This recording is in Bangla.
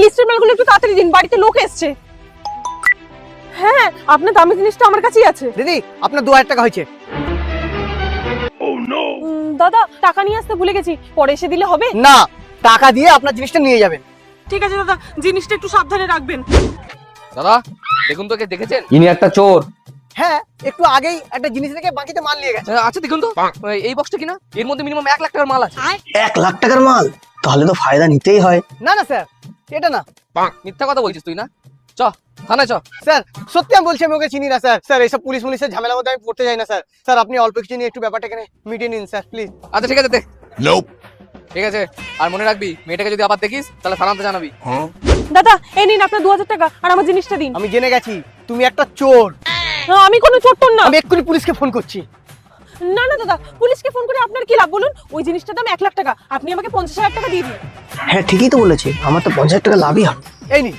লিস্টের মালগুলো একটু তাড়াতাড়ি দিন, বাড়িতে লোক এসছে। হ্যাঁ, আপনার দামি জিনিসটা আমার কাছেই আছে। দিদি আপনার 2000 টাকা হয়েছে। দাদা টাকা নিয়ে আসতে ভুলে গেছি, পরে এসে দিলে হবে? না, টাকা দিয়ে আপনার জিনিসটা নিয়ে যাবেন। ঠিক আছে দাদা, জিনিসটা একটু সাবধানে রাখবেন। দাদা দেখুন তো, কে দেখেছেন? ইনি একটা চোর। হ্যাঁ, একটু আগেই একটা জিনিস রেখে বাকিতে মাল নিয়ে গেছে। আচ্ছা দেখুন তো, এই বক্সটা কিনা, এর মধ্যে মিনিমাম 1 লাখ টাকার মাল আছে। 1 লাখ টাকার মাল? তাহলে তো ফায়দা নিতেই হয়। না না স্যার, এটা না। মিথ্যা কথা বলছিস তুই না? চ থানায় চ। স্যার সত্যি আমি বলছি, আমি ওকে চিনি না স্যার। স্যার এইসব পুলিশ মুলিশের ঝামেলার মধ্যে আমি পড়তে যাই না স্যার। স্যার আপনি অল্প কিছু নিয়ে একটু ব্যাপারটাকে মিটিয়ে নিন স্যার প্লিজ। আচ্ছা ঠিক আছে, দেখ। ঠিক আছে, আর মনে রাখবি, মেয়েটাকে যদি আবার দেখিস তাহলে থানাতে জানাবি। দাদা এই নিন আপনার 2000 টাকা, আর আমার জিনিসটা দিন। আমি জেনে গেছি তুমি একটা চোর। আমি কোনো চোর টোর না। আমি এক্ষুনি পুলিশকে ফোন করছি। না না দাদা, পুলিশকে ফোন করে আপনার কি লাভ বলুন? ওই জিনিসটার দাম 1 লাখ টাকা, আপনি আমাকে 50,000 টাকা দিয়ে দিন। হ্যাঁ ঠিকই তো বলেছে, আমার তো 50,000 টাকা লাভই হবে। এই নিন।